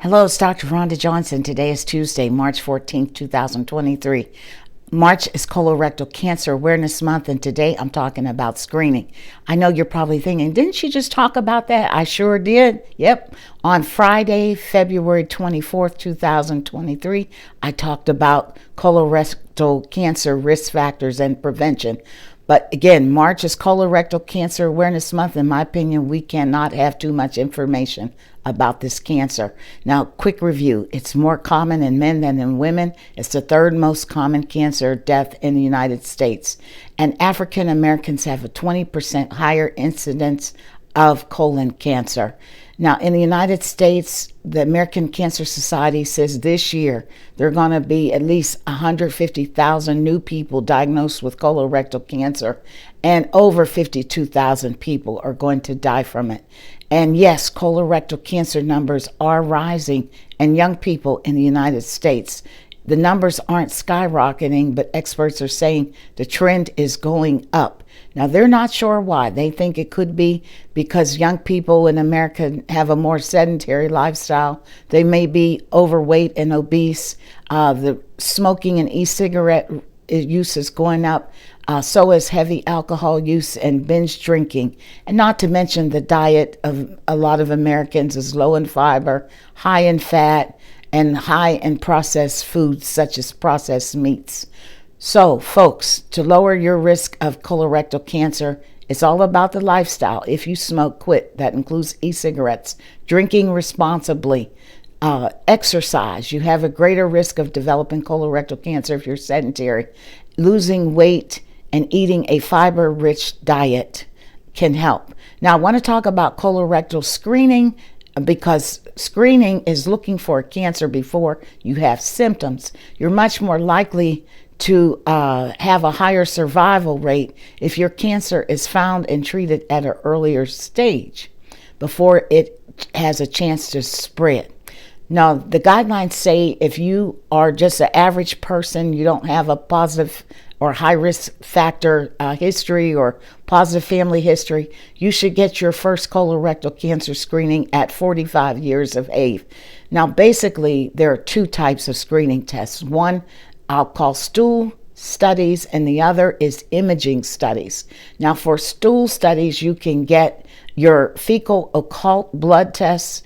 Hello, it's Dr. Rhonda Johnson. Today is Tuesday, March 14th, 2023. March is Colorectal Cancer Awareness Month, and today I'm talking about screening. I know you're probably thinking, didn't she just talk about that? I sure did. Yep. On Friday, February 24th, 2023, I talked about colorectal cancer risk factors and prevention. But again, March is Colorectal Cancer Awareness Month. In my opinion, we cannot have too much information about this cancer. Now, quick review. It's more common in men than in women. It's the third most common cancer death in the United States. And African Americans have a 20% higher incidence of colon cancer. Now, in the United States, the American Cancer Society says this year there are going to be at least 150,000 new people diagnosed with colorectal cancer, and over 52,000 people are going to die from it. And yes, colorectal cancer numbers are rising in young people in the United States. The numbers aren't skyrocketing, but experts are saying the trend is going up. Now, they're not sure why. They think it could be because young people in America have a more sedentary lifestyle. They may be overweight and obese. The smoking and e-cigarette use is going up. So is heavy alcohol use and binge drinking. And not to mention the diet of a lot of Americans is low in fiber, high in fat, and high in processed foods such as processed meats. So, folks, to lower your risk of colorectal cancer, it's all about the lifestyle. If you smoke, quit. That includes e-cigarettes, drinking responsibly, exercise. You have a greater risk of developing colorectal cancer if you're sedentary. Losing weight and eating a fiber-rich diet can help. Now, I want to talk about colorectal screening, because screening is looking for cancer before you have symptoms. You're much more likely to have a higher survival rate if your cancer is found and treated at an earlier stage before it has a chance to spread. Now, the guidelines say if you are just an average person, you don't have a positive or high risk factor history or positive family history, you should get your first colorectal cancer screening at 45 years of age. Now, basically, there are two types of screening tests. One I'll call stool studies, and the other is imaging studies. Now, for stool studies, you can get your fecal occult blood tests,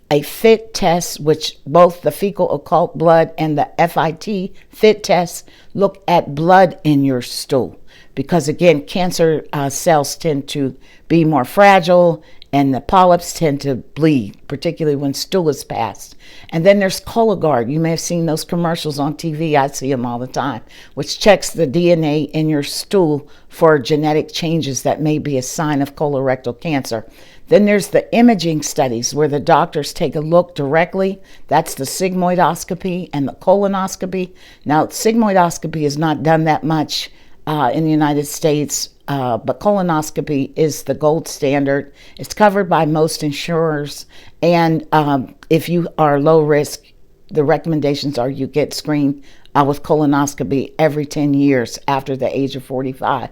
a FIT test, which both the fecal occult blood and the FIT test look at blood in your stool. Because again, cancer cells tend to be more fragile and the polyps tend to bleed, particularly when stool is passed. And then there's Cologuard. You may have seen those commercials on TV. I see them all the time, which checks the DNA in your stool for genetic changes that may be a sign of colorectal cancer. Then there's the imaging studies where the doctors take a look directly. That's the sigmoidoscopy and the colonoscopy. Now, sigmoidoscopy is not done that much in the United States, but colonoscopy is the gold standard. It's covered by most insurers, and if you are low risk, the recommendations are you get screened with colonoscopy every 10 years after the age of 45.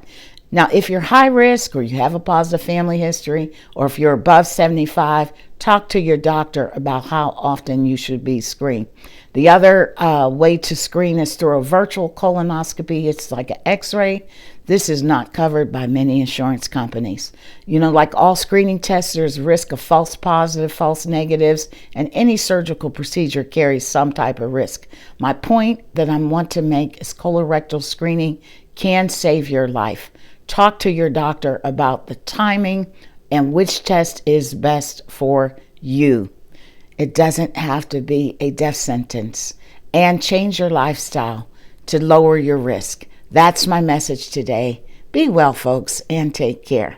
Now, if you're high risk or you have a positive family history, or if you're above 75, talk to your doctor about how often you should be screened. The other way to screen is through a virtual colonoscopy. It's like an x-ray. This is not covered by many insurance companies. You know, like all screening tests, there's risk of false positive, false negatives, and any surgical procedure carries some type of risk. My point that I want to make is colorectal screening can save your life. Talk to your doctor about the timing and which test is best for you. It doesn't have to be a death sentence. And change your lifestyle to lower your risk. That's my message today. Be well, folks, and take care.